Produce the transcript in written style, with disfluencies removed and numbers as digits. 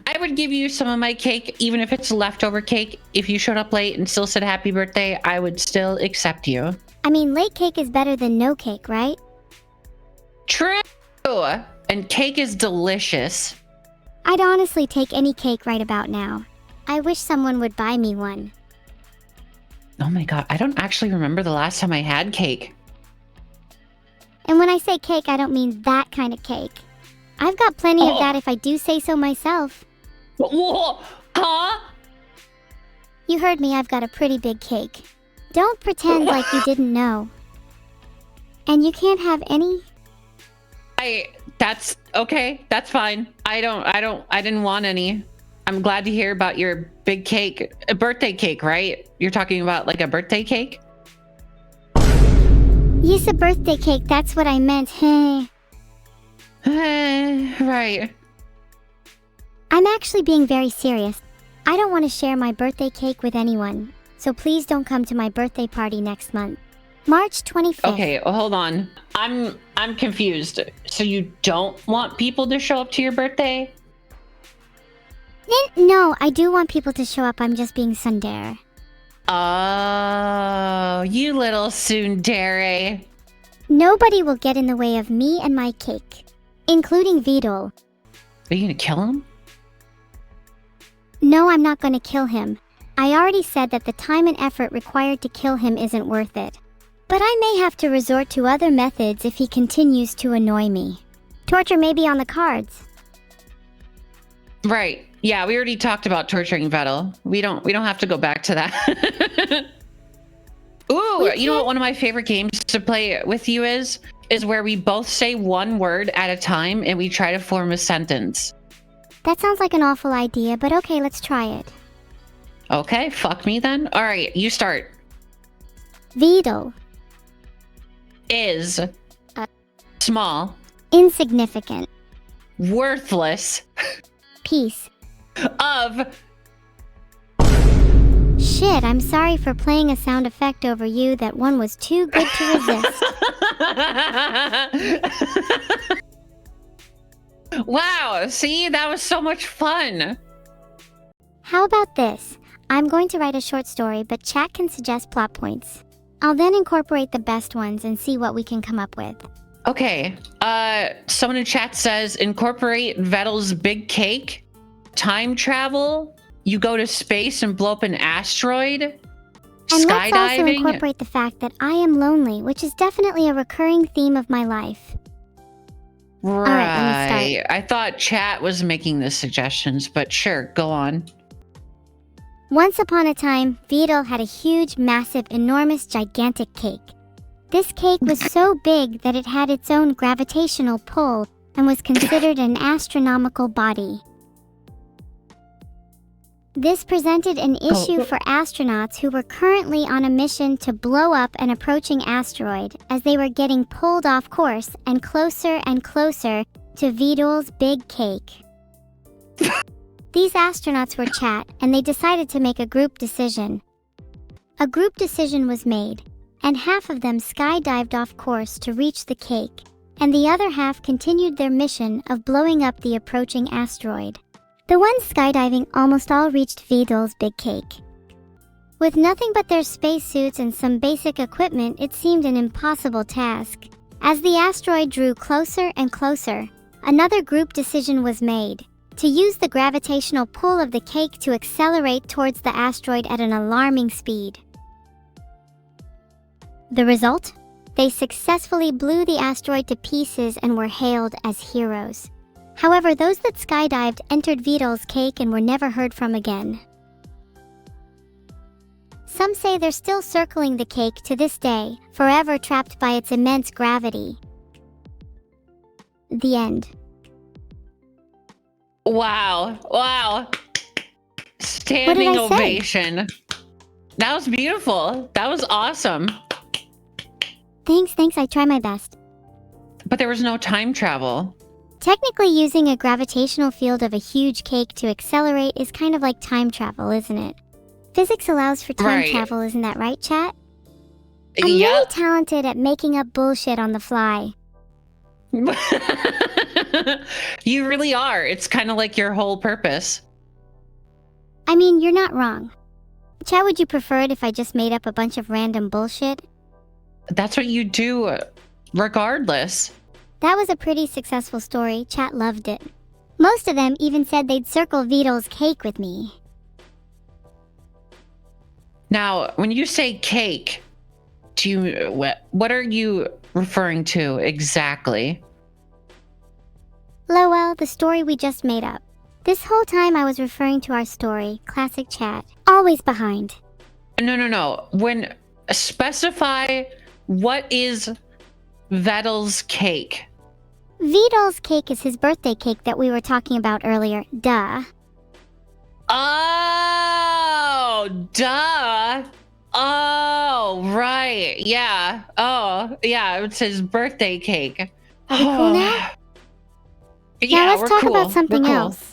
I would give you some of my cake, even if it's leftover cake. If you showed up late and still said happy birthday, I would still accept you. I mean, late cake is better than no cake, right? True. And cake is delicious. I'd honestly take any cake right about now. I wish someone would buy me one. Oh my god, I don't actually remember the last time I had cake. And when I say cake, I don't mean that kind of cake. I've got plenty of that if I do say so myself. Whoa, huh? You heard me, I've got a pretty big cake. Don't pretend like you didn't know. And you can't have any? That's okay, that's fine. I didn't want any. I'm glad to hear about your big cake. A birthday cake, right? You're talking about like a birthday cake? Yes, a birthday cake, that's what I meant. Right. I'm actually being very serious. I don't want to share my birthday cake with anyone, so please don't come to my birthday party next month. March 25th. Okay, well, hold on. I'm confused. So you don't want people to show up to your birthday? No, I do want people to show up. I'm just being tsundere. Oh, you little tsundere. Nobody will get in the way of me and my cake, including Vedal. Are you gonna kill him? No, I'm not going to kill him. I already said that the time and effort required to kill him isn't worth it. But I may have to resort to other methods if he continues to annoy me. Torture may be on the cards. Right. Yeah, we already talked about torturing Vedal. We don't have to go back to that. Ooh, you know what one of my favorite games to play with you is where we both say one word at a time and we try to form a sentence. That sounds like an awful idea, but okay, let's try it. Okay, fuck me then. All right, you start. Vedal. Is. Small. Insignificant. Worthless. Piece. Of. Shit, I'm sorry for playing a sound effect over you. That one was too good to resist. Wow, see? That was so much fun. How about this? I'm going to write a short story, but chat can suggest plot points. I'll then incorporate the best ones and see what we can come up with. Okay. Someone in chat says incorporate Vedal's big cake, time travel, you go to space and blow up an asteroid, and skydiving. let's also incorporate the fact that I am lonely, which is definitely a recurring theme of my life. Right. All right, let me start. I thought chat was making the suggestions, but sure, go on. Once upon a time, Vedal had a huge, massive, enormous, gigantic cake. This cake was so big that it had its own gravitational pull and was considered an astronomical body. This presented an issue for astronauts who were currently on a mission to blow up an approaching asteroid, as they were getting pulled off course and closer to Vedal's big cake. These astronauts were chat, and they decided to make a group decision. A group decision was made, and half of them skydived off course to reach the cake, and the other half continued their mission of blowing up the approaching asteroid. The ones skydiving almost all reached Vedal's big cake. With nothing but their spacesuits and some basic equipment, it seemed an impossible task. As the asteroid drew closer and closer, another group decision was made, to use the gravitational pull of the cake to accelerate towards the asteroid at an alarming speed. The result? They successfully blew the asteroid to pieces and were hailed as heroes. However, those that skydived entered Vedal's cake and were never heard from again. Some say they're still circling the cake to this day, forever trapped by its immense gravity. The end. Wow. Wow. Standing ovation. That was beautiful. That was awesome. Thanks, I try my best. But there was no time travel. Technically, using a gravitational field of a huge cake to accelerate is kind of like time travel, isn't it? Physics allows for time travel, isn't that right, chat? I'm really talented at making up bullshit on the fly. You really are. It's kind of like your whole purpose. I mean, you're not wrong. Chat, would you prefer it if I just made up a bunch of random bullshit? That's what you do, regardless. That was a pretty successful story. Chat loved it. Most of them even said they'd circle Vedal's cake with me. Now, when you say cake, what are you referring to exactly? Lowell, the story we just made up. This whole time I was referring to our story, classic Chat. Always behind. No. Specify what is Vedal's cake. Vedal's cake is his birthday cake that we were talking about earlier. Duh. Oh, duh. Oh, right. Yeah. Oh, yeah. It's his birthday cake. Are we cool now? Yeah, Now let's talk cool. about something We're cool. else.